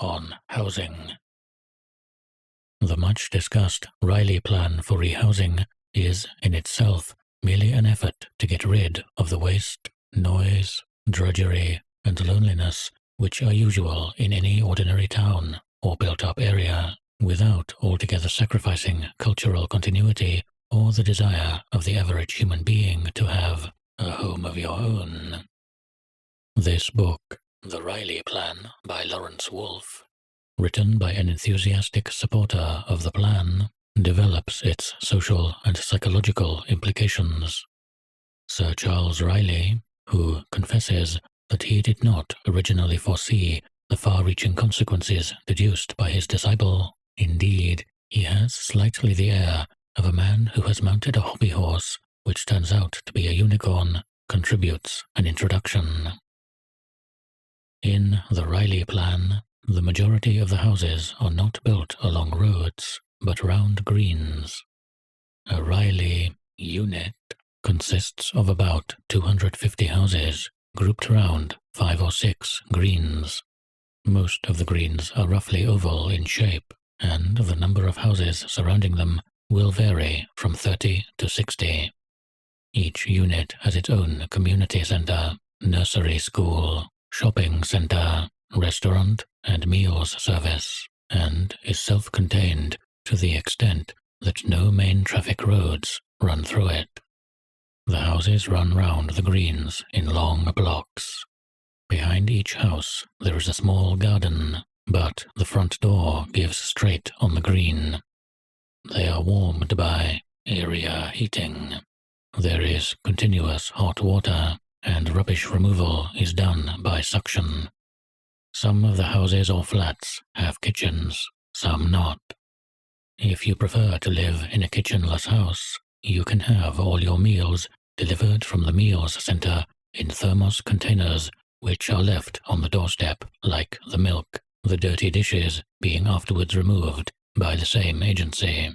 on housing. The much-discussed Riley Plan for rehousing is, in itself, merely an effort to get rid of the waste, noise, drudgery, and loneliness which are usual in any ordinary town or built-up area, without altogether sacrificing cultural continuity or the desire of the average human being to have a home of your own. This book, The Riley Plan by Lawrence Wolfe, written by an enthusiastic supporter of the plan, develops its social and psychological implications. Sir Charles Riley, who confesses that he did not originally foresee the far-reaching consequences deduced by his disciple, indeed, he has slightly the air of a man who has mounted a hobby horse which turns out to be a unicorn, contributes an introduction. In the Riley Plan, the majority of the houses are not built along roads, but round greens. A Riley unit consists of about 250 houses grouped round 5 or 6 greens. Most of the greens are roughly oval in shape, and the number of houses surrounding them will vary from 30 to 60. Each unit has its own community centre, nursery school, shopping centre, restaurant, and meals service, and is self-contained to the extent that no main traffic roads run through it. The houses run round the greens in long blocks. Behind each house there is a small garden, but the front door gives straight on the green. They are warmed by area heating. There is continuous hot water, and rubbish removal is done by suction. Some of the houses or flats have kitchens, some not. If you prefer to live in a kitchenless house, you can have all your meals delivered from the meals center in thermos containers which are left on the doorstep like the milk, the dirty dishes being afterwards removed by the same agency.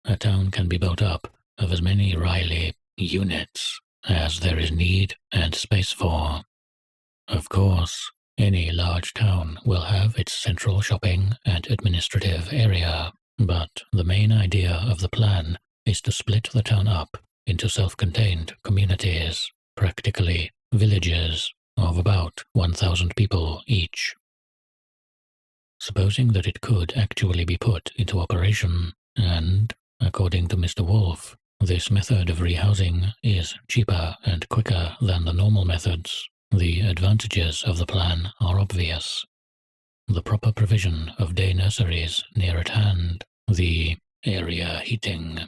A town can be built up of as many Riley units as there is need and space for. Of course, any large town will have its central shopping and administrative area, but the main idea of the plan is to split the town up into self-contained communities, practically villages, of about 1,000 people each. Supposing that it could actually be put into operation, and, according to Mr. Wolfe, this method of rehousing is cheaper and quicker than the normal methods, the advantages of the plan are obvious. The proper provision of day nurseries near at hand, the area heating,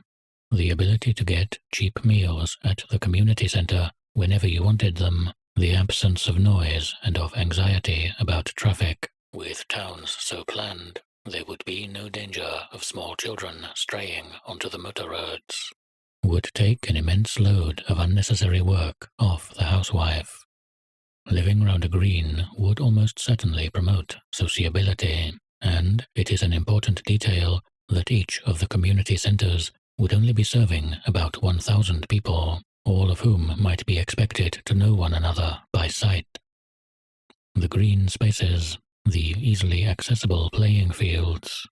the ability to get cheap meals at the community centre whenever you wanted them, the absence of noise and of anxiety about traffic. With towns so planned, there would be no danger of small children straying onto the motor roads. Would take an immense load of unnecessary work off the housewife. Living round a green would almost certainly promote sociability, and it is an important detail that each of the community centres would only be serving about 1,000 people, all of whom might be expected to know one another by sight. The green spaces, the easily accessible playing fields,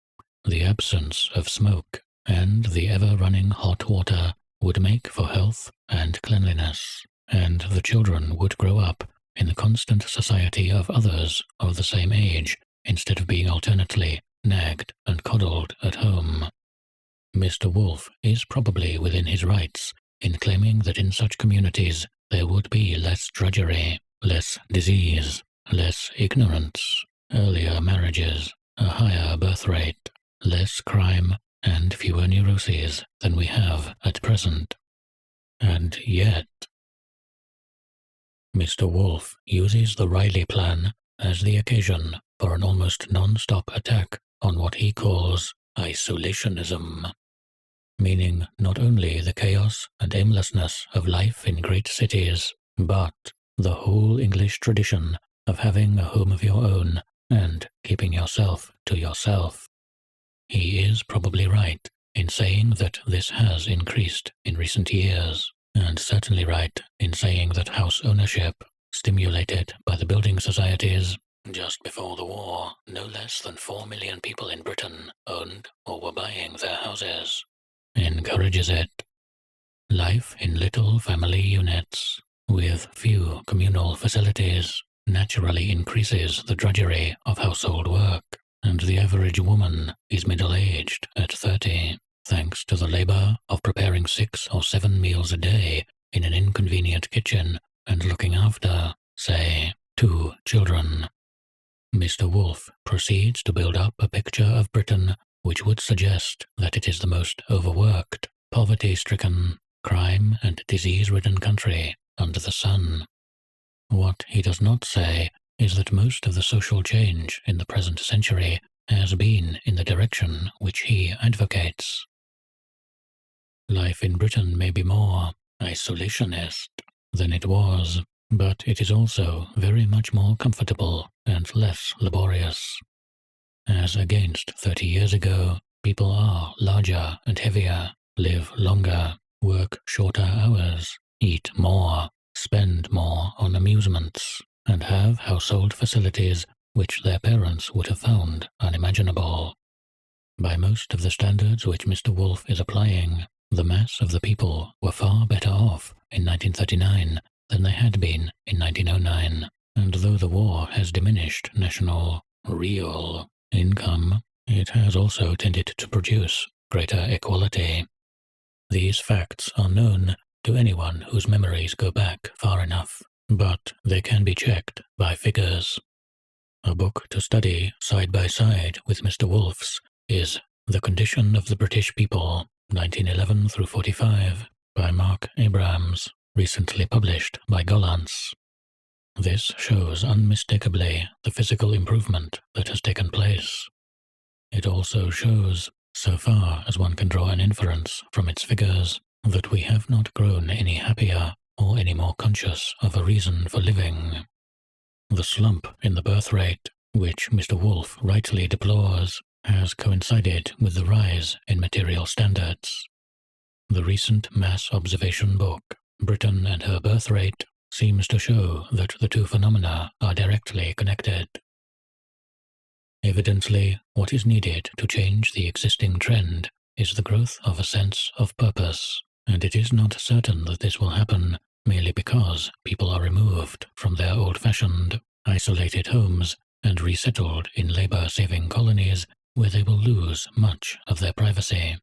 the absence of smoke, and the ever-running hot water would make for health and cleanliness, and the children would grow up in the constant society of others of the same age, instead of being alternately nagged and coddled at home. Mr. Wolfe is probably within his rights in claiming that in such communities there would be less drudgery, less disease, less ignorance, earlier marriages, a higher birth rate, less crime, and fewer neuroses than we have at present. And yet, Mr. Wolfe uses the Riley Plan as the occasion for an almost non-stop attack on what he calls isolationism, meaning not only the chaos and aimlessness of life in great cities, but the whole English tradition of having a home of your own and keeping yourself to yourself. He is probably right in saying that this has increased in recent years, and certainly right in saying that house ownership, stimulated by the building societies, Just before the war, no less than 4 million people in Britain owned or were buying their houses. Encourages it. Life in little family units, with few communal facilities, naturally increases the drudgery of household work, and the average woman is middle-aged at 30, thanks to the labor of preparing 6 or 7 meals a day in an inconvenient kitchen and looking after, say, 2 children. Mr. Wolfe proceeds to build up a picture of Britain which would suggest that it is the most overworked, poverty-stricken, crime and disease-ridden country under the sun. What he does not say is that most of the social change in the present century has been in the direction which he advocates. Life in Britain may be more isolationist than it was, but it is also very much more comfortable and less laborious. As against 30 years ago, people are larger and heavier, live longer, work shorter hours, eat more, spend more on amusements, and have household facilities which their parents would have found unimaginable. By most of the standards which Mr. Wolfe is applying, the mass of the people were far better off in 1939 than they had been in 1909, and though the war has diminished national, real income, it has also tended to produce greater equality. These facts are known to anyone whose memories go back far enough, but they can be checked by figures. A book to study side by side with Mr. Wolfe's is The Condition of the British People, 1911 through 45, by Mark Abrahams, recently published by Gollancz. This shows unmistakably the physical improvement that has taken place. It also shows, so far as one can draw an inference from its figures, that we have not grown any happier or any more conscious of a reason for living. The slump in the birth rate, which Mr. Wolfe rightly deplores, has coincided with the rise in material standards. The recent mass observation book, Britain and Her Birth Rate, seems to show that the two phenomena are directly connected. Evidently, what is needed to change the existing trend is the growth of a sense of purpose, and it is not certain that this will happen merely because people are removed from their old-fashioned, isolated homes and resettled in labor-saving colonies where they will lose much of their privacy.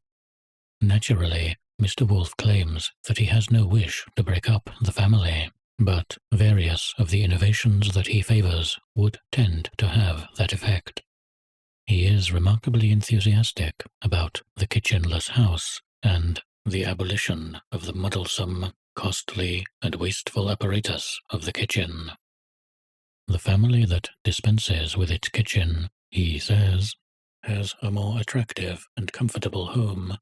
Naturally, Mr. Wolfe claims that he has no wish to break up the family, but various of the innovations that he favors would tend to have that effect. He is remarkably enthusiastic about the kitchenless house and the abolition of the muddlesome, costly, and wasteful apparatus of the kitchen. The family that dispenses with its kitchen, he says, has a more attractive and comfortable home.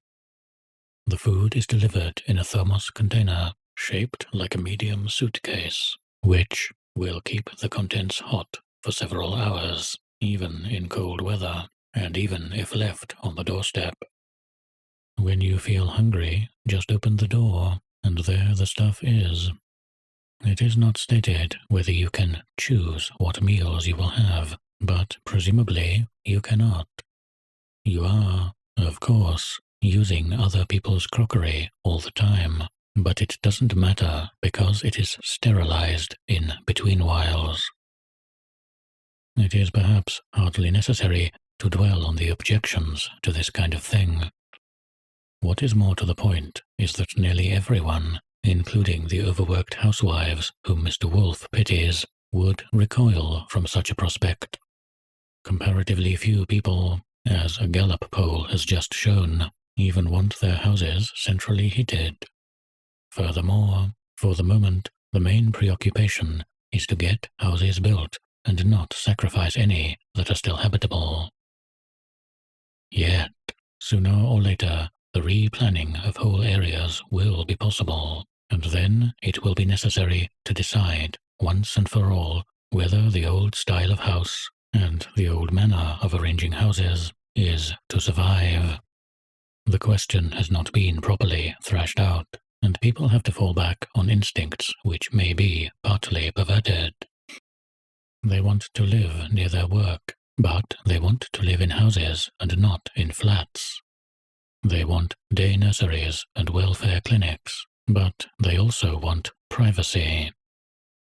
The food is delivered in a thermos container shaped like a medium suitcase, which will keep the contents hot for several hours, even in cold weather, and even if left on the doorstep. When you feel hungry, just open the door, and there the stuff is. It is not stated whether you can choose what meals you will have, but presumably you cannot. You are, of course, using other people's crockery all the time, but it doesn't matter because it is sterilized in between whiles. It is perhaps hardly necessary to dwell on the objections to this kind of thing. What is more to the point is that nearly everyone, including the overworked housewives whom Mr. Wolfe pities, would recoil from such a prospect. Comparatively few people, as a Gallup poll has just shown, even want their houses centrally heated. Furthermore, for the moment, the main preoccupation is to get houses built and not sacrifice any that are still habitable. Yet, sooner or later, the replanning of whole areas will be possible, and then it will be necessary to decide, once and for all, whether the old style of house and the old manner of arranging houses is to survive. The question has not been properly thrashed out, and people have to fall back on instincts which may be partly perverted. They want to live near their work, but they want to live in houses and not in flats. They want day nurseries and welfare clinics, but they also want privacy.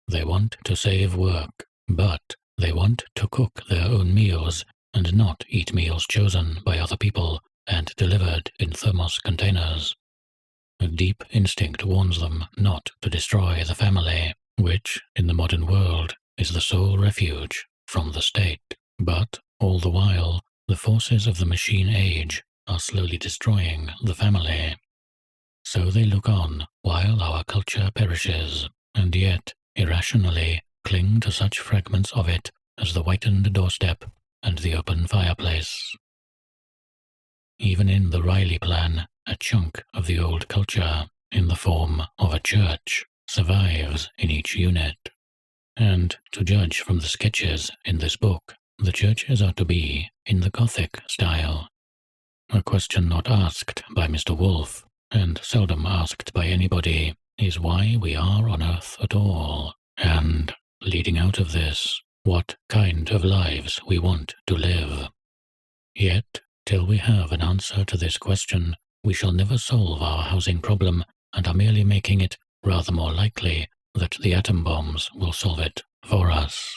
They want to save work, but they want to cook their own meals and not eat meals chosen by other people and delivered in thermos containers. A deep instinct warns them not to destroy the family, which, in the modern world, is the sole refuge from the state. But, all the while, the forces of the machine age are slowly destroying the family. So they look on while our culture perishes, and yet, irrationally, cling to such fragments of it as the whitened doorstep and the open fireplace. Even in the Riley plan, a chunk of the old culture, in the form of a church, survives in each unit. And to judge from the sketches in this book, the churches are to be in the Gothic style. A question not asked by Mr. Wolfe, and seldom asked by anybody, is why we are on earth at all, and, leading out of this, what kind of lives we want to live. Yet, till we have an answer to this question, we shall never solve our housing problem, and are merely making it rather more likely that the atom bombs will solve it for us.